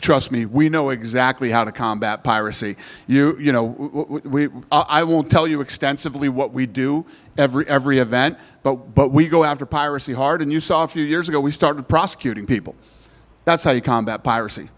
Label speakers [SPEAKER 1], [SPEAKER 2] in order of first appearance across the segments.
[SPEAKER 1] Trust me, we know exactly how to combat piracy. I won't tell you extensively what we do every event, but we go after piracy hard. And you saw a few years ago, we started prosecuting people. That's how you combat piracy.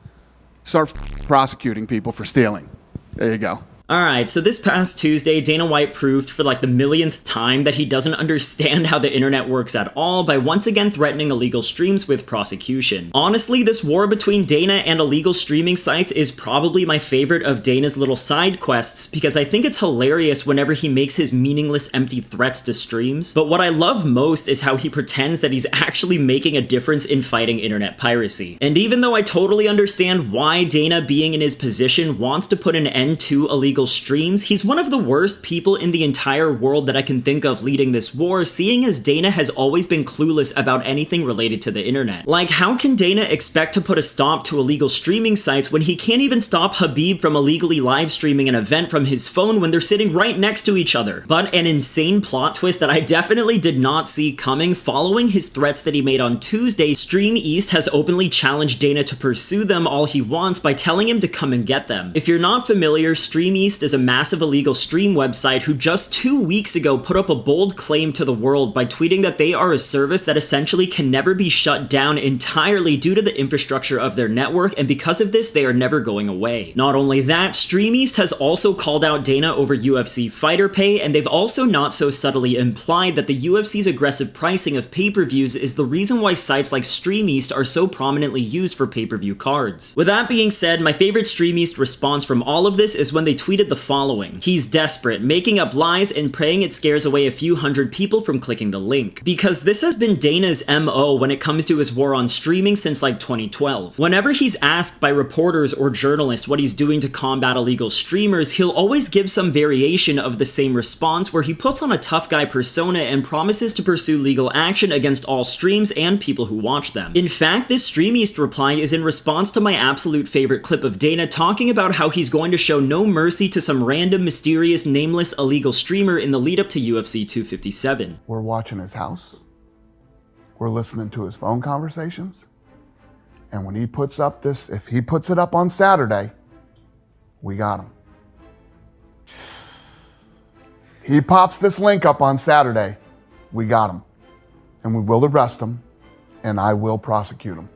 [SPEAKER 1] Start prosecuting people for stealing. There you go.
[SPEAKER 2] Alright, so this past Tuesday, Dana White proved for like the millionth time that he doesn't understand how the internet works at all by once again threatening illegal streams with prosecution. Honestly, this war between Dana and illegal streaming sites is probably my favorite of Dana's little side quests because I think it's hilarious whenever he makes his meaningless empty threats to streams. But what I love most is how he pretends that he's actually making a difference in fighting internet piracy. And even though I totally understand why Dana, being in his position, wants to put an end to illegal streams, he's one of the worst people in the entire world that I can think of leading this war, seeing as Dana has always been clueless about anything related to the internet. Like, how can Dana expect to put a stop to illegal streaming sites when he can't even stop Habib from illegally live streaming an event from his phone when they're sitting right next to each other? But an insane plot twist that I definitely did not see coming, following his threats that he made on Tuesday, StreamEast has openly challenged Dana to pursue them all he wants by telling him to come and get them. If you're not familiar, StreamEast is a massive illegal stream website who just 2 weeks ago put up a bold claim to the world by tweeting that they are a service that essentially can never be shut down entirely due to the infrastructure of their network, and because of this, they are never going away. Not only that, StreamEast has also called out Dana over UFC fighter pay, and they've also not so subtly implied that the UFC's aggressive pricing of pay-per-views is the reason why sites like StreamEast are so prominently used for pay-per-view cards. With that being said, my favorite StreamEast response from all of this is when they tweeted the following: "He's desperate, making up lies and praying it scares away a few hundred people from clicking the link." Because this has been Dana's MO when it comes to his war on streaming since like 2012. Whenever he's asked by reporters or journalists what he's doing to combat illegal streamers, he'll always give some variation of the same response where he puts on a tough guy persona and promises to pursue legal action against all streams and people who watch them. In fact, this StreamEast reply is in response to my absolute favorite clip of Dana talking about how he's going to show no mercy to some random, mysterious, nameless, illegal streamer in the lead up to UFC 257.
[SPEAKER 1] We're watching his house. We're listening to his phone conversations. And when he puts up this, if he puts it up on Saturday, we got him. He pops this link up on Saturday, we got him. And we will arrest him, and I will prosecute him.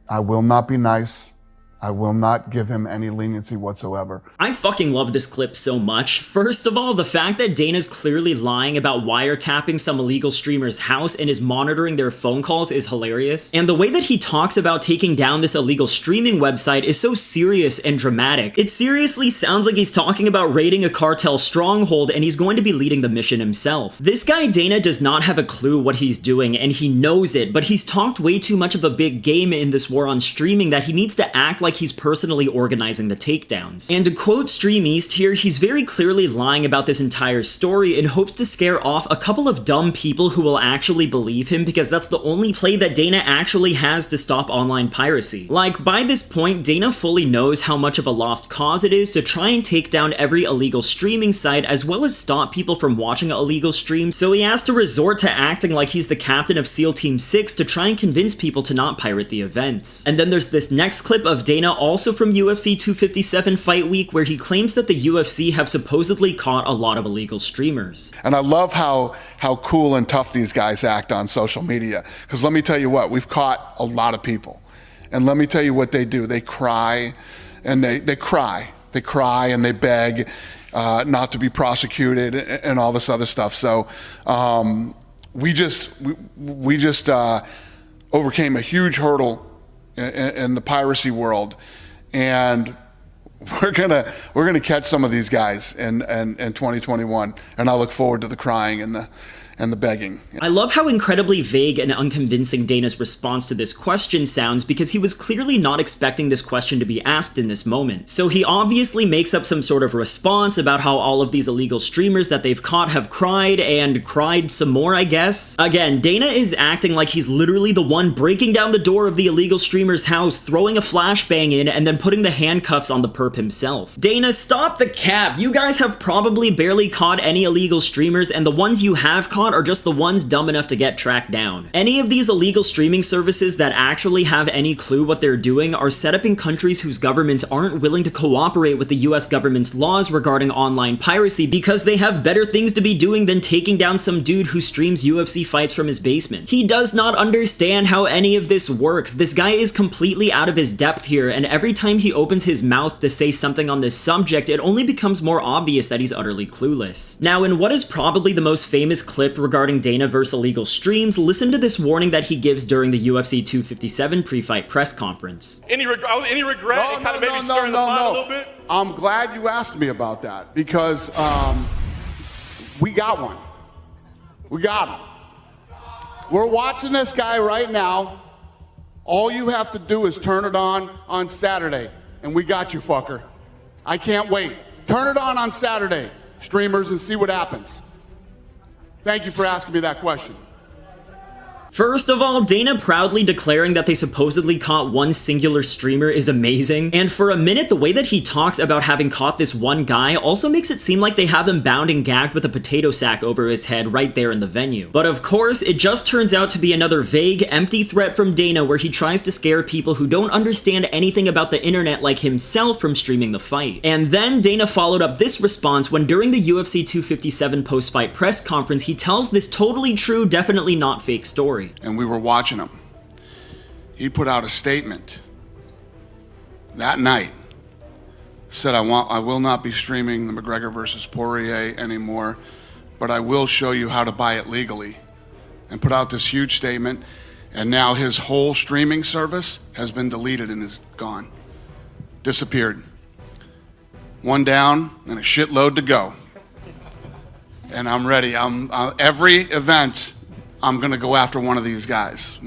[SPEAKER 1] I will not be nice. I will not give him any leniency whatsoever.
[SPEAKER 2] I fucking love this clip so much. First of all, the fact that Dana's clearly lying about wiretapping some illegal streamer's house and is monitoring their phone calls is hilarious. And the way that he talks about taking down this illegal streaming website is so serious and dramatic. It seriously sounds like he's talking about raiding a cartel stronghold and he's going to be leading the mission himself. This guy Dana does not have a clue what he's doing and he knows it, but he's talked way too much of a big game in this war on streaming that he needs to act like he's personally organizing the takedowns. And to quote StreamEast here, he's very clearly lying about this entire story in hopes to scare off a couple of dumb people who will actually believe him because that's the only play that Dana actually has to stop online piracy. Like, by this point, Dana fully knows how much of a lost cause it is to try and take down every illegal streaming site as well as stop people from watching illegal streams, so he has to resort to acting like he's the captain of SEAL Team 6 to try and convince people to not pirate the events. And then there's this next clip of Dana also from UFC 257 Fight Week where he claims that the UFC have supposedly caught a lot of illegal streamers.
[SPEAKER 1] And I love how cool and tough these guys act on social media. Because let me tell you what, we've caught a lot of people. And let me tell you what they do. They cry and they cry. They cry and they beg not to be prosecuted and all this other stuff. So we just overcame a huge hurdle in the piracy world, and we're gonna catch some of these guys in 2021, and I look forward to the crying and the begging.
[SPEAKER 2] I love how incredibly vague and unconvincing Dana's response to this question sounds because he was clearly not expecting this question to be asked in this moment. So he obviously makes up some sort of response about how all of these illegal streamers that they've caught have cried and cried some more, I guess. Again, Dana is acting like he's literally the one breaking down the door of the illegal streamer's house, throwing a flashbang in, and then putting the handcuffs on the perp himself. Dana, stop the cap! You guys have probably barely caught any illegal streamers, and the ones you have caught caught are just the ones dumb enough to get tracked down. Any of these illegal streaming services that actually have any clue what they're doing are set up in countries whose governments aren't willing to cooperate with the US government's laws regarding online piracy because they have better things to be doing than taking down some dude who streams UFC fights from his basement. He does not understand how any of this works. This guy is completely out of his depth here, and every time he opens his mouth to say something on this subject, it only becomes more obvious that he's utterly clueless. Now, in what is probably the most famous clip regarding Dana versus illegal streams, listen to this warning that he gives during the UFC 257 pre-fight press conference.
[SPEAKER 3] Any regret? It kind of maybe stirring the pot a little bit?
[SPEAKER 1] I'm glad you asked me about that because we got one. We got him. We're watching this guy right now. All you have to do is turn it on Saturday, and we got you, fucker. I can't wait. Turn it on Saturday, streamers, and see what happens. Thank you for asking me that question.
[SPEAKER 2] First of all, Dana proudly declaring that they supposedly caught one singular streamer is amazing, and for a minute the way that he talks about having caught this one guy also makes it seem like they have him bound and gagged with a potato sack over his head right there in the venue. But of course, it just turns out to be another vague, empty threat from Dana where he tries to scare people who don't understand anything about the internet like himself from streaming the fight. And then Dana followed up this response when during the UFC 257 post-fight press conference he tells this totally true, definitely not fake story.
[SPEAKER 1] And we were watching him. He put out a statement that night, said, I will not be streaming the McGregor versus Poirier anymore, but I will show you how to buy it legally. And put out this huge statement, and now his whole streaming service has been deleted and is gone. Disappeared. One down and a shitload to go. And I'm ready. Every event, I'm going to go after one of these guys,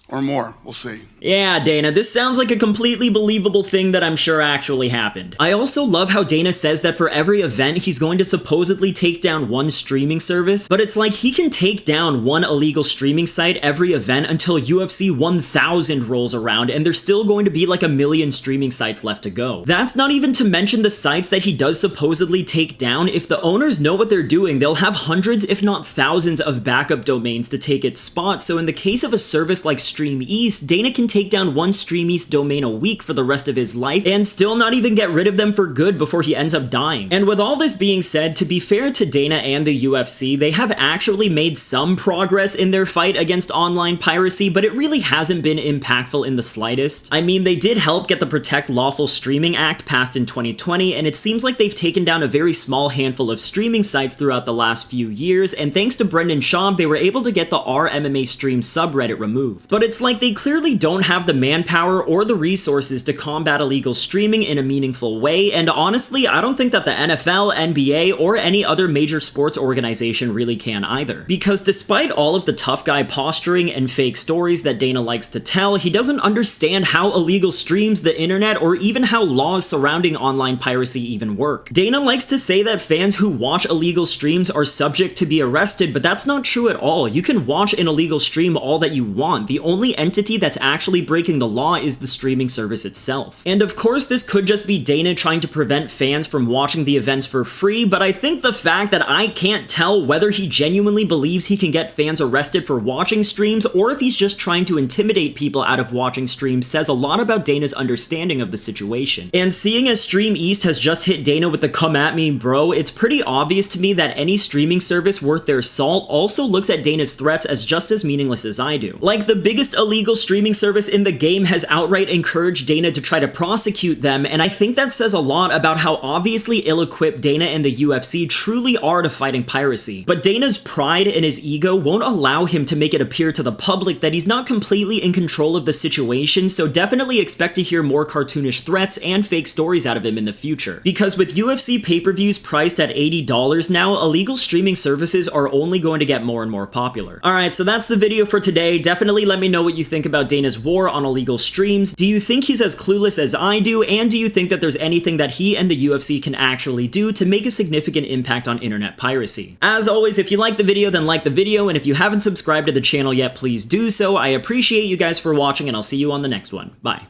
[SPEAKER 1] or more, we'll see.
[SPEAKER 2] Yeah, Dana, this sounds like a completely believable thing that I'm sure actually happened. I also love how Dana says that for every event he's going to supposedly take down one streaming service, but it's like he can take down one illegal streaming site every event until UFC 1000 rolls around and there's still going to be like 1 million streaming sites left to go. That's not even to mention the sites that he does supposedly take down. If the owners know what they're doing, they'll have hundreds if not thousands of backup domains to take its spot, so in the case of a service like StreamEast, Dana can take down one StreamEast domain a week for the rest of his life and still not even get rid of them for good before he ends up dying. And with all this being said, to be fair to Dana and the UFC, they have actually made some progress in their fight against online piracy, but it really hasn't been impactful in the slightest. I mean, they did help get the Protect Lawful Streaming Act passed in 2020, and it seems like they've taken down a very small handful of streaming sites throughout the last few years, and thanks to Brendan Schaub, they were able to get the RMMA Stream subreddit removed. But it's like they clearly don't have the manpower or the resources to combat illegal streaming in a meaningful way, and honestly, I don't think that the NFL, NBA, or any other major sports organization really can either. Because despite all of the tough guy posturing and fake stories that Dana likes to tell, he doesn't understand how illegal streams, the internet, or even how laws surrounding online piracy even work. Dana likes to say that fans who watch illegal streams are subject to be arrested, but that's not true at all. You can watch an illegal stream all that you want. The only entity that's actually breaking the law is the streaming service itself. And of course, this could just be Dana trying to prevent fans from watching the events for free, but I think the fact that I can't tell whether he genuinely believes he can get fans arrested for watching streams or if he's just trying to intimidate people out of watching streams says a lot about Dana's understanding of the situation. And seeing as StreamEast has just hit Dana with the "come at me, bro," it's pretty obvious to me that any streaming service worth their salt also looks at Dana's threats as just as meaningless as I do. Like, the biggest illegal streaming service in the game has outright encouraged Dana to try to prosecute them, and I think that says a lot about how obviously ill-equipped Dana and the UFC truly are to fighting piracy. But Dana's pride and his ego won't allow him to make it appear to the public that he's not completely in control of the situation, so definitely expect to hear more cartoonish threats and fake stories out of him in the future. Because with UFC pay-per-views priced at $80 now, illegal streaming services are only going to get more and more popular. Alright, so that's the video for today. Definitely let me know what you think about Dana's war on illegal streams. Do you think he's as clueless as I do, and do you think that there's anything that he and the UFC can actually do to make a significant impact on internet piracy? As always, if you like the video, then like the video, and if you haven't subscribed to the channel yet, please do so. I appreciate you guys for watching, and I'll see you on the next one. Bye.